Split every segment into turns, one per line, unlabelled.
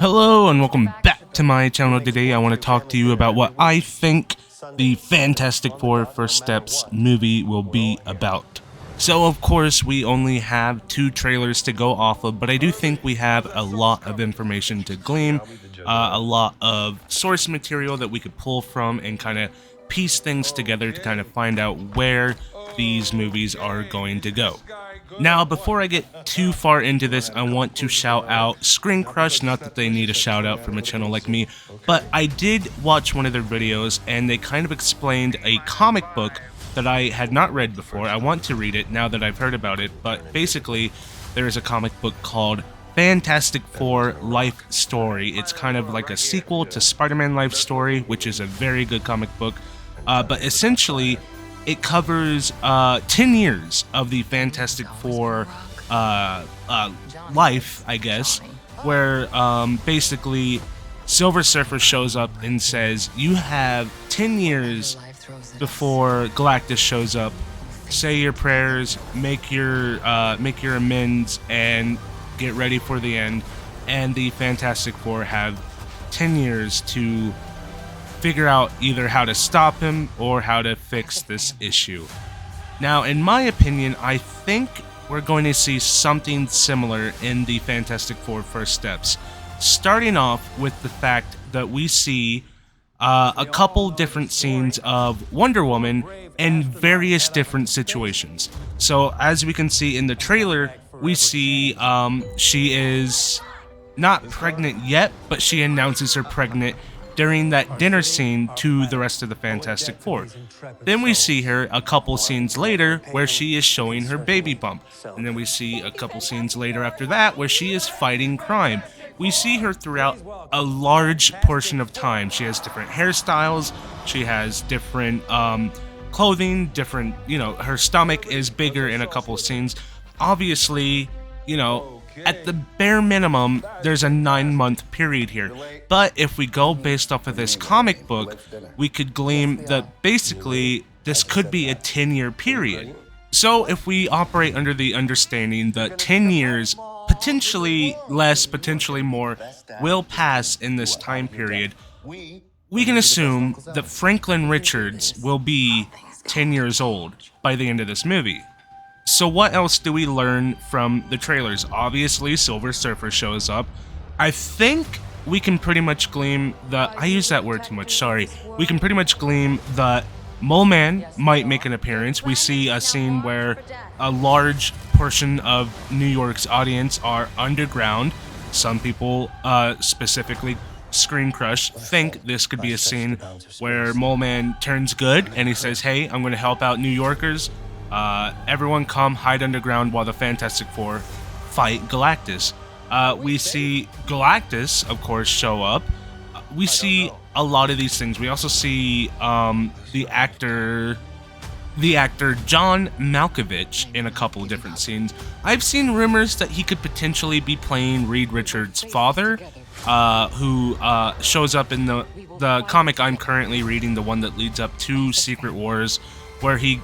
Hello and welcome back to my channel. Today I want to talk to you about what I think the Fantastic Four First Steps movie will be about. So of course we only have 2 trailers to go off of, but I do think we have a lot of information to glean, a lot of source material that we could pull from and kind of piece things together to kind of find out where these movies are going to go. Now, before I get too far into this, I want to shout out Screen Crush, not that they need a shout out from a channel like me, but I did watch one of their videos and they kind of explained a comic book that I had not read before. I want to read it now that I've heard about it, but basically there is a comic book called Fantastic Four Life Story. It's kind of like a sequel to Spider-Man Life Story, which is a very good comic book, but essentially it covers 10 years of the Fantastic Four life, I guess, where basically Silver Surfer shows up and says, you have 10 years before Galactus shows up. Say your prayers, make your amends, and get ready for the end. And the Fantastic Four have 10 years to figure out either how to stop him or how to fix this issue. Now, in my opinion, I think we're going to see something similar in the Fantastic Four First Steps, starting off with the fact that we see a couple different scenes of Wonder Woman in various different situations. So, as we can see in the trailer, we see she is not pregnant yet, but she announces her pregnant during that dinner scene to the rest of the Fantastic Four. Then we see her a couple scenes later where she is showing her baby bump. And then we see a couple scenes later after that where she is fighting crime. We see her throughout a large portion of time. She has different hairstyles, she has different clothing, different, her stomach is bigger in a couple scenes. Obviously, at the bare minimum, there's a 9-month period here. But if we go based off of this comic book, we could glean that basically this could be a 10-year period. So if we operate under the understanding that 10 years, potentially less, potentially more, will pass in this time period, we can assume that Franklin Richards will be 10 years old by the end of this movie. So what else do we learn from the trailers? Obviously, Silver Surfer shows up. I think we can pretty much glean that... I use that word too much, sorry. We can pretty much glean that Mole Man might make an appearance. We see a scene where a large portion of New York's audience are underground. Some people, specifically Screen Crush, think this could be a scene where Mole Man turns good and he says, hey, I'm going to help out New Yorkers. Everyone come hide underground while the Fantastic Four fight Galactus. We see Galactus, of course, show up. We see a lot of these things. We also see the actor John Malkovich in a couple of different scenes. I've seen rumors that he could potentially be playing Reed Richards' father, who shows up in the comic I'm currently reading, the one that leads up to Secret Wars, where he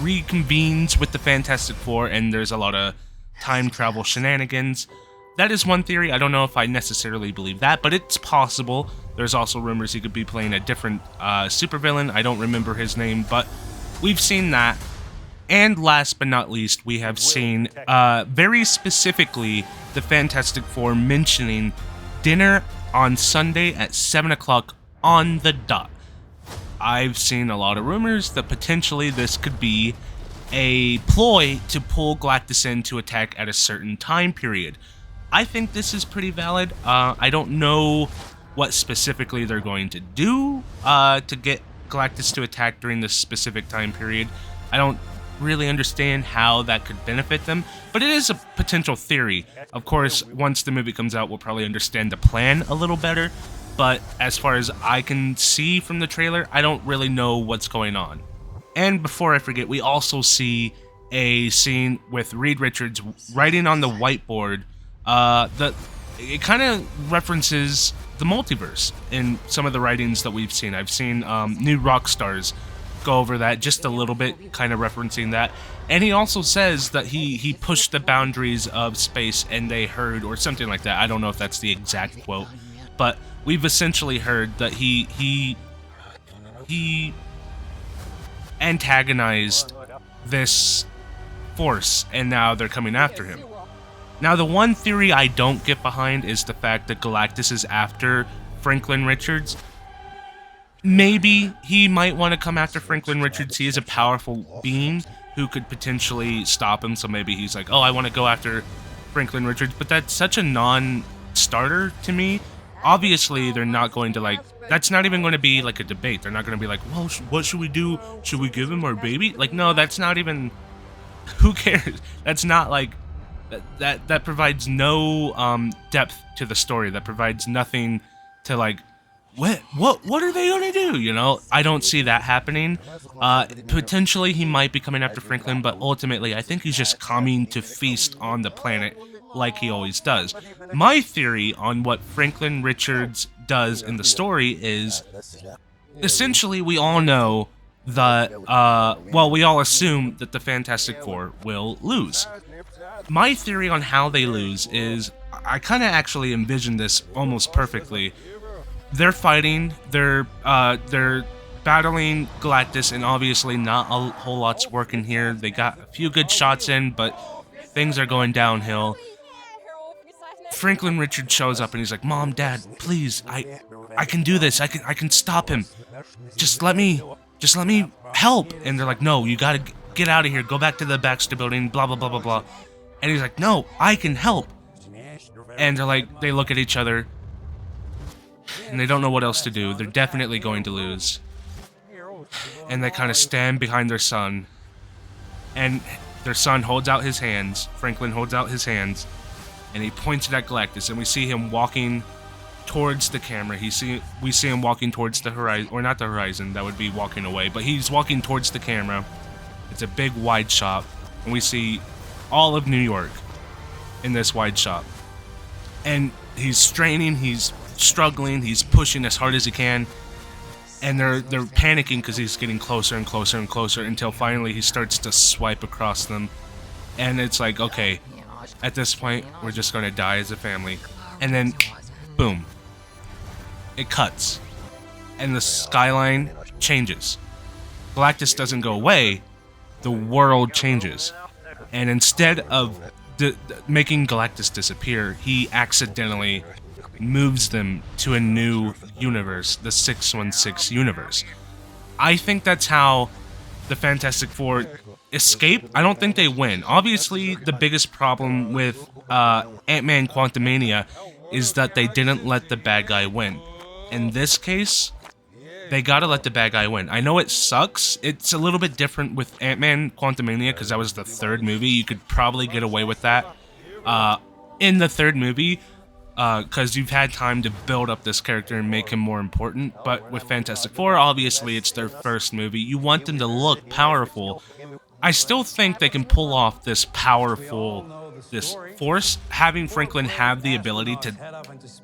reconvenes with the Fantastic Four, and there's a lot of time travel shenanigans. That is one theory. I don't know if I necessarily believe that, but it's possible. There's also rumors he could be playing a different supervillain. I don't remember his name, but we've seen that. And last but not least, we have seen very specifically the Fantastic Four mentioning dinner on Sunday at 7 o'clock on the dot. I've seen a lot of rumors that potentially this could be a ploy to pull Galactus in to attack at a certain time period. I think this is pretty valid. I don't know what specifically they're going to do to get Galactus to attack during this specific time period. I don't really understand how that could benefit them, but it is a potential theory. Of course, once the movie comes out, we'll probably understand the plan a little better. But as far as I can see from the trailer, I don't really know what's going on. And before I forget, we also see a scene with Reed Richards writing on the whiteboard. It kind of references the multiverse in some of the writings that we've seen. I've seen new rock stars go over that just a little bit, kind of referencing that. And he also says that he pushed the boundaries of space and they heard, or something like that. I don't know if that's the exact quote, but we've essentially heard that he antagonized this force, and now they're coming after him. Now, the one theory I don't get behind is the fact that Galactus is after Franklin Richards. Maybe he might want to come after Franklin Richards. He is a powerful being who could potentially stop him, so maybe he's like, oh, I want to go after Franklin Richards, but that's such a non-starter to me. Obviously, they're not going to, like, that's not even going to be like a debate. They're not going to be like, well, what should we do? Should we give him our baby? Like, no, that's not even, who cares? That's not like, that provides no depth to the story. That provides nothing to, like, what are they gonna do? You know, I don't see that happening. Potentially he might be coming after Franklin, but ultimately I think he's just coming to feast on the planet like he always does. My theory on what Franklin Richards does in the story is, essentially, we all know that, well, we all assume that the Fantastic Four will lose. My theory on how they lose is, I kind of actually envision this almost perfectly. They're fighting, they're battling Galactus, and obviously not a whole lot's working here. They got a few good shots in, but things are going downhill. Franklin Richards shows up and he's like, Mom, Dad, please, I can do this. I can stop him. Just let me help. And they're like, no, you gotta get out of here. Go back to the Baxter building, blah, blah, blah, blah, blah. And he's like, no, I can help. And they're like, they look at each other and they don't know what else to do. They're definitely going to lose. And they kind of stand behind their son. And their son holds out his hands. Franklin holds out his hands. And he points it at Galactus. And we see him walking towards the camera. We see him walking towards the horizon. Or not the horizon. That would be walking away. But he's walking towards the camera. It's a big wide shot. And we see all of New York in this wide shot. And he's straining. He's struggling, he's pushing as hard as he can, and they're panicking because he's getting closer and closer and closer until finally he starts to swipe across them, and it's like, okay, at this point we're just gonna die as a family. And then boom, it cuts and the skyline changes. Galactus doesn't go away, the world changes, and instead of making Galactus disappear, he accidentally moves them to a new universe, the 616 universe. I think that's how the Fantastic Four escape. I don't think they win. Obviously, the biggest problem with Ant-Man Quantumania is that they didn't let the bad guy win. In this case, they gotta let the bad guy win. I know it sucks. It's a little bit different with Ant-Man Quantumania because that was the third movie. You could probably get away with that in the third movie, because you've had time to build up this character and make him more important. But with Fantastic Four, obviously it's their first movie. You want them to look powerful. I still think they can pull off this force. Having Franklin have the ability to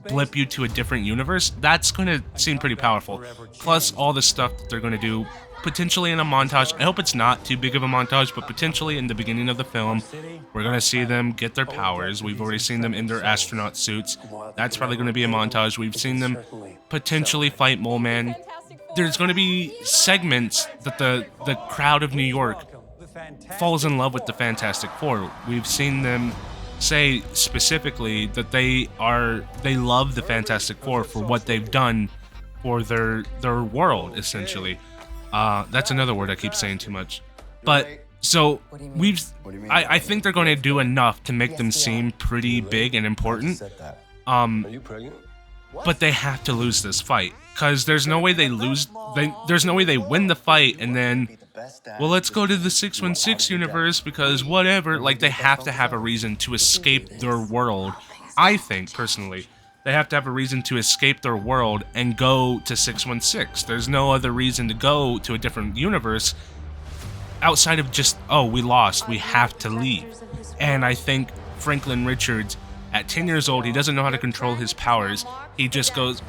blip you to a different universe, that's going to seem pretty powerful. Plus all the stuff that they're going to do, potentially in a montage. I hope it's not too big of a montage, but potentially in the beginning of the film, we're going to see them get their powers. We've already seen them in their astronaut suits. That's probably going to be a montage. We've seen them potentially fight Mole Man. There's going to be segments that the crowd of New York falls in love with the Fantastic Four. We've seen them say specifically that they love the Fantastic Four for what they've done for their world, essentially. That's another word I keep saying too much. But so I think they're going to do enough to make them seem pretty big and important. But they have to lose this fight, because there's no way they lose. There's no way they win the fight and then, well, let's go to the 616 universe because whatever. Like, they have to have a reason to escape their world. I think personally, they have to have a reason to escape their world and go to 616. There's no other reason to go to a different universe outside of just, oh, we lost, we have to leave. And I think Franklin Richards, at 10 years old, he doesn't know how to control his powers. He just goes,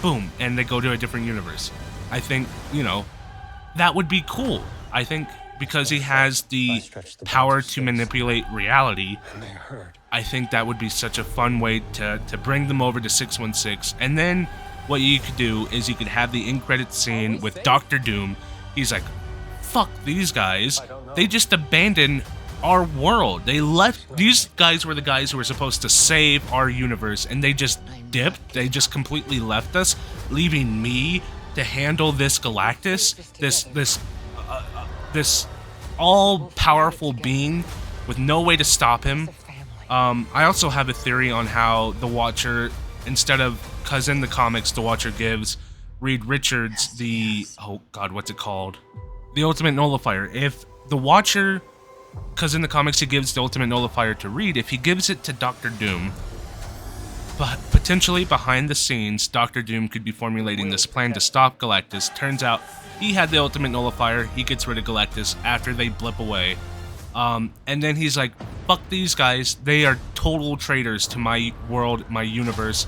boom, and they go to a different universe. I think, you know, that would be cool. I think because he has the power to manipulate reality, I think that would be such a fun way to bring them over to 616. And then what you could do is you could have the end credits scene with Doctor Doom. He's like, fuck these guys. They just abandoned our world. They left. These guys were the guys who were supposed to save our universe, and they just dipped. They just completely left us, leaving me to handle this Galactus, this all-powerful being with no way to stop him. I also have a theory on how the Watcher, instead of, cause in the comics the Watcher gives Reed Richards the, oh god, what's it called? The Ultimate Nullifier. If the Watcher, cause in the comics he gives the Ultimate Nullifier to Reed, if he gives it to Doctor Doom, but potentially behind the scenes, Doctor Doom could be formulating this plan to stop Galactus. Turns out he had the Ultimate Nullifier. He gets rid of Galactus after they blip away. And then he's like, fuck these guys. They are total traitors to my world, my universe.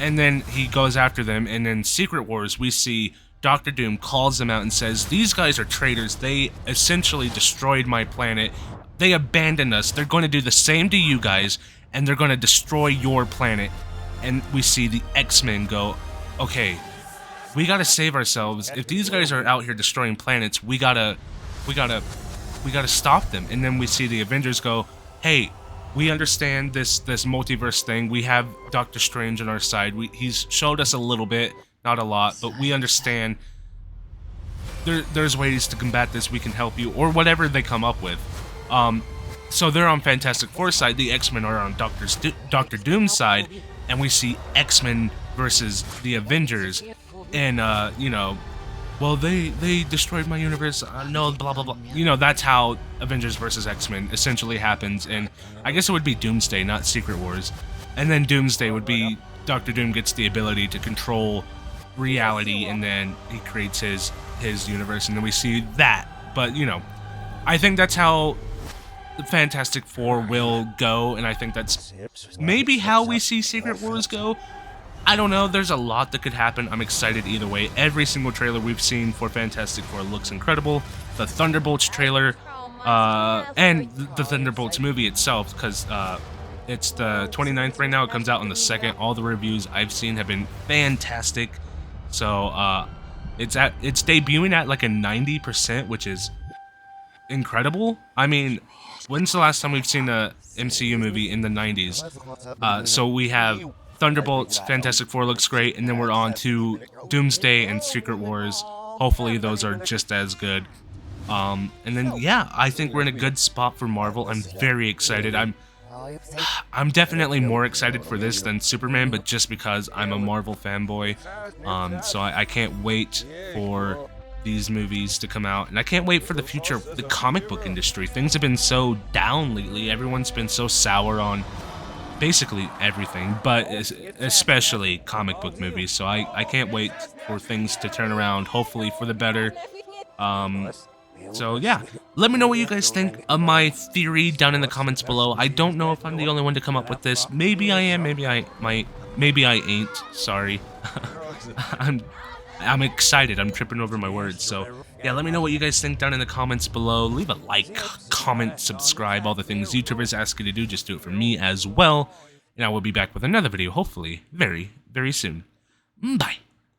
And then he goes after them. And in Secret Wars, we see Doctor Doom calls them out and says, these guys are traitors. They essentially destroyed my planet. They abandoned us. They're going to do the same to you guys. And they're going to destroy your planet. And we see the X-Men go, okay, we gotta save ourselves. If these guys are out here destroying planets, we gotta stop them. And then we see the Avengers go, hey, we understand this multiverse thing. We have Doctor Strange on our side. He's showed us a little bit, not a lot, but we understand there's ways to combat this. We can help you, or whatever they come up with. So they're on Fantastic Four's side. The X-Men are on Doctor Doom's side, and we see X-Men versus the Avengers. And, you know, well, they destroyed my universe, no, blah, blah, blah. You know, that's how Avengers versus X-Men essentially happens, and I guess it would be Doomsday, not Secret Wars. And then Doomsday would be Doctor Doom gets the ability to control reality, and then he creates his universe, and then we see that. But, you know, I think that's how the Fantastic Four will go, and I think that's maybe how we see Secret Wars go. I don't know, there's a lot that could happen. I'm excited either way. Every single trailer we've seen for Fantastic Four looks incredible. The Thunderbolts trailer, and the Thunderbolts movie itself, because it's the 29th right now. It comes out on the 2nd. All the reviews I've seen have been fantastic. So it's debuting at like a 90%, which is incredible. I mean, when's the last time we've seen a MCU movie in the 90s? So we have Thunderbolts, Fantastic Four looks great, and then we're on to Doomsday and Secret Wars. Hopefully those are just as good. And then, yeah, I think we're in a good spot for Marvel. I'm very excited. I'm definitely more excited for this than Superman, but just because I'm a Marvel fanboy. So I can't wait for these movies to come out, and I can't wait for the future of the comic book industry. Things have been so down lately. Everyone's been so sour on basically everything, but especially comic book movies. So I can't wait for things to turn around, hopefully for the better. So yeah, let me know what you guys think of my theory down in the comments below. I don't know if I'm the only one to come up with this. Maybe I am, maybe I ain't. Sorry. I'm excited. I'm tripping over my words. So yeah, let me know what you guys think down in the comments below. Leave a like, comment, subscribe, all the things YouTubers ask you to do. Just do it for me as well. And I will be back with another video, hopefully very, very soon. Bye.